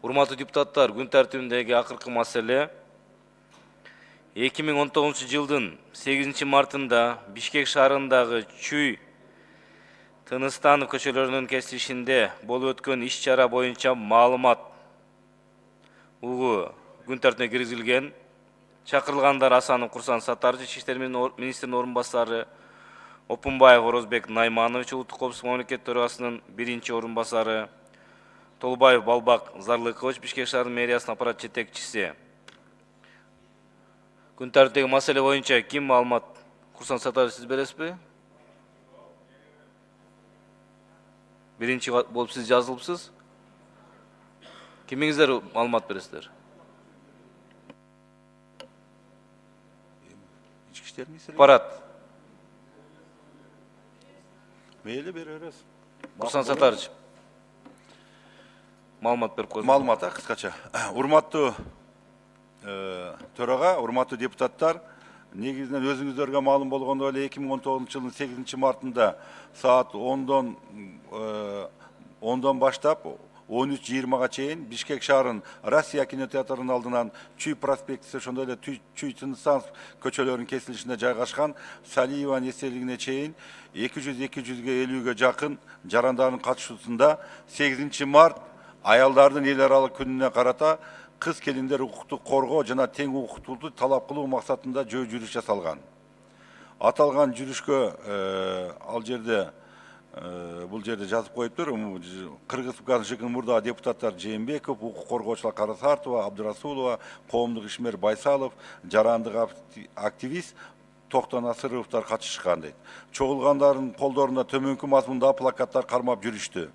Урматтуу депутаттар, күн тартибиндеги акыркы маселе 2019 жылдын 8 мартында Бишкек шаарындагы Чүй Тыныстанов көчөлөрүнүн кесилишинде болуп өткөн иш-чара боюнча маалымат угу күн тартибине киргизилген. Чакырылгандар Асанов Курсан Сатарчы, Ички иштер министринин орун басары, Опунбаев Орозбек Найманович, улуттук коопсуздук мамлекет төрагасынын биринчи орун басары, Толбаев Балбак Зарлыкович, Бишкек шаарынын мэриясынын аппарат жетекчиси. Күн тартибидеги маселе боюнча ким маалымат? Курсан Сатарчы, сиз бересизби? Биринчи болуп сиз жазылыпсыз. Кимиңиздер маалымат бересиздер? Аппарат. Мейли берериз. Курсан Сатарчы. Маалымат берип коюңуз. Маалымат кыскача. Урматтуу төрага, урматтуу депутаттар, негизинен өзүңүздөргө маалым болгондой эле 2019 жылдын 8 мартында саат 10-дон баштап 13:20 чейин Бишкек шаарынын Россия кинотеатрынын алдынан Чүй проспектиси, ошондой эле Чүй Тыныстанов көчөлөрүнүн кесилишинде жайгашкан Салиеванын эстелигине чейин 200-250ге жакын жарандардын катышуусунда 8 март аялдардын эл аралык күнүнө карата кыз келиндер укуктук коргоо жана тең укуктуулукту талап кылуу максатында жүрүш жасалган. Аталган жүрүшкө ал жерде бул жерде жазып коюптур. Кыргыз ЖК мурдагы депутаттар Жээнбеков, укук коргоочулар Карасартова, Абдырасулова, коомдук ишмер Байсалов, жарандык активист Токтон Асыровдор катышкан дейт. Чогулгандардын колдорунда төмөнкү мазмундагы плакаттар кармап жүрүштү.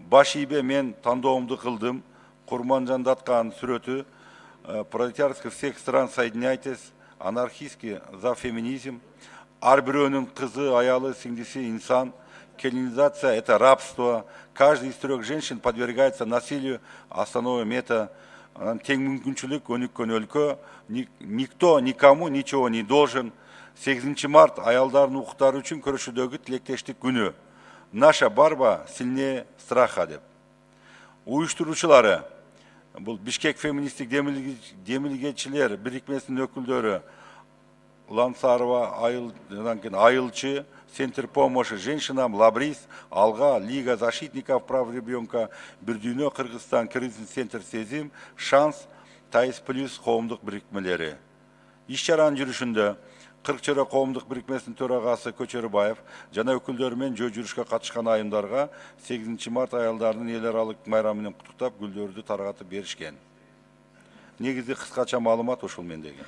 Баш ийбе мен тандоомду кылдым. Курманжандаткан сүрөтү, пролетарский всех стран соединяйтесь, анархистский за феминизм, ар бирөөнүн кызы, аялы, сиңдиси инсан, колонизация – это рабство, каждый из 3 женщин подвергается насилию, остановим это, тең мүмкүнчүлүк, өнүккөн өлкө, никто никому ничего не должен. 8 март аялдардын укуктары үчүн көрүшүүдөгү тилектештик күнү. Наша борьба сильнее страха деп. Уюштуруучулары, бул Бишкек феминисттик демилгечилер бирикмесинин өкүлдөрү Лансарова, Айылчы, Центр помощи женщинам, Лабрис, Алга, Лига защитников прав ребенка, Бирдүйнө, Кыргызстан, Кризис центр Сезим, Шанс, Таис плюс коомдук бирикмелери. Иш-чаранын жүрүшүндө 40 чара коомдук бирикмесинин төрагасы Көчөрбаев жана өкүлдөрү менен жүрүшкө катышкан айымдарга 8 март аялдардын эл аралык майрамы менен куттуктап гүлдөрдү таргатып беришкен. Негизи кыскача маалымат ушул мендеги.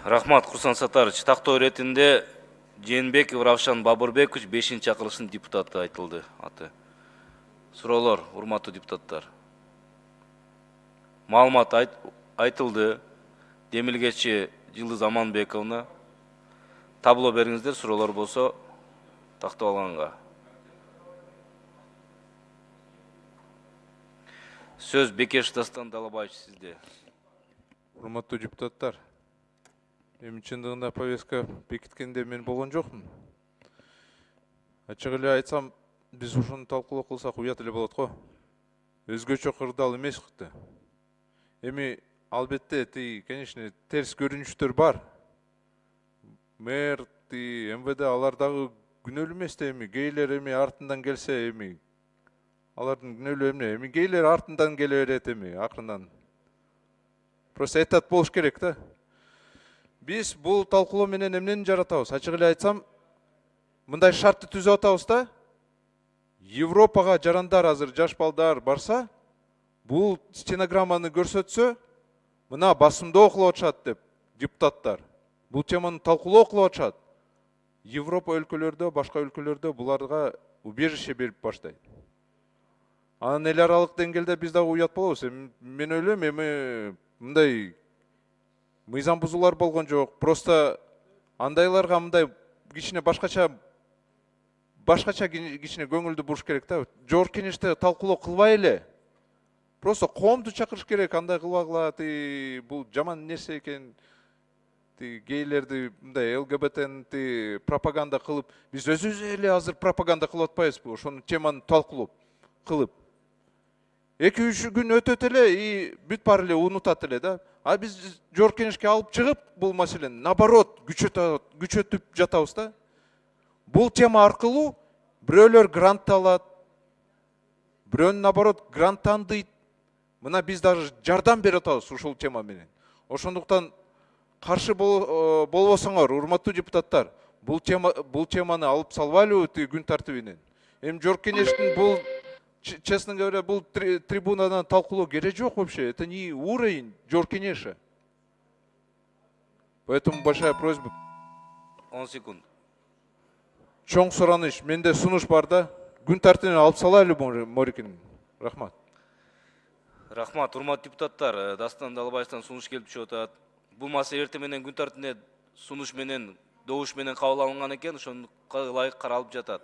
Рахмат, Курсан Сатарыч. Тактоо иретинде Жээнбеков Равшан Бабырбекович 5-чакырылыштын депутаты айтылды аты. Суроолор, урматтуу депутаттар. Маалымат айтылды. Демилгечи Жылдыз Аманбековна. Табло бериңиздер, суроолор болсо тактап алганга. Сөз Бекешев Дастан Далабаевич сизде. Урматтуу депутаттар, эми чындыгында повестка бекиткенде мен болгон жокмун. Ачык эле айтсам, биз ушуну талкуулоо кылсак уят эле болот го. Өзгөчө кырдаал эмес кытты. Эми албетте, конечно, терс көрүнүштөр бар. Мэр, МВД алар дагы күнөөлүү эмес да эми. Гейлер эми артынан келсе эми алардын күнөөлүү эмне? Эми гейлер артынан келе берет эми акырындан. Просто этат болуш керек да. Биз бул талкуулоо менен эмнени жаратабыз? Ачык эле айтсам, мындай шартты түзүп атабыз да. Европага жарандар азыр жаш балдар барса, бул стенограмманы көрсөтсө, мына басымдоо кылып атышат деп депутаттар. Бул теманы талкуулоо кылып атышат. Европа өлкөлөрдө, башка өлкөлөрдө буларга убежище берип баштайт. Анан эл аралык деңгээлде биз дагы уят болобуз. Мен ойлойм, эми мындай мыйзам бузуулар болгон жок. Просто андайларга мындай кичине башкача кичине көңүлдү буруш керек да. Жогорку кеңеште талкуулоо кылбай эле. Просто коомду чакырыш керек, андай кылбагыла, бул жаман нерсе экен. Гейлерди, мындай ЛГБТ пропаганда кылып, биз өзүбүз эле азыр пропаганда кылып атпайбызбы? Ошону теманы талкуулап кылып. 2-3 күн өтөт эле и бүт баары эле унутат эле да. А биз Жогорку Кеңешке алып чыгып бул маселени наоборот күчөтүп жатабыз да. Бул тема аркылуу бирөөлөр грант алат, бирөөнүн наоборот гранттандыйт. Мына биз даже жардам берип атабыз ушул тема менен. Ошондуктан каршы болбосоңор, урматтуу депутаттар, бул теманы алып салбайлыбы күн тартибинен. Эми Жогорку Кеңештин бул, честно говоря, бул трибунадан талкуулоо кереги жок вообще. Это не уровень Жогорку Кеңеша. Поэтому большая просьба. 10 секунд. Чоң сураныш, менде сунуш бар да. Күн тартибинен алып салайлы Морикин. Рахмат. Рахмат, урматтуу депутаттар, Дастан Далбаевтан сунуш келип түшүп атат. Бул маселе эртең менен күн тартибине сунуш менен, добуш менен кабыл алынган экен, ошону ылайык каралып жатат.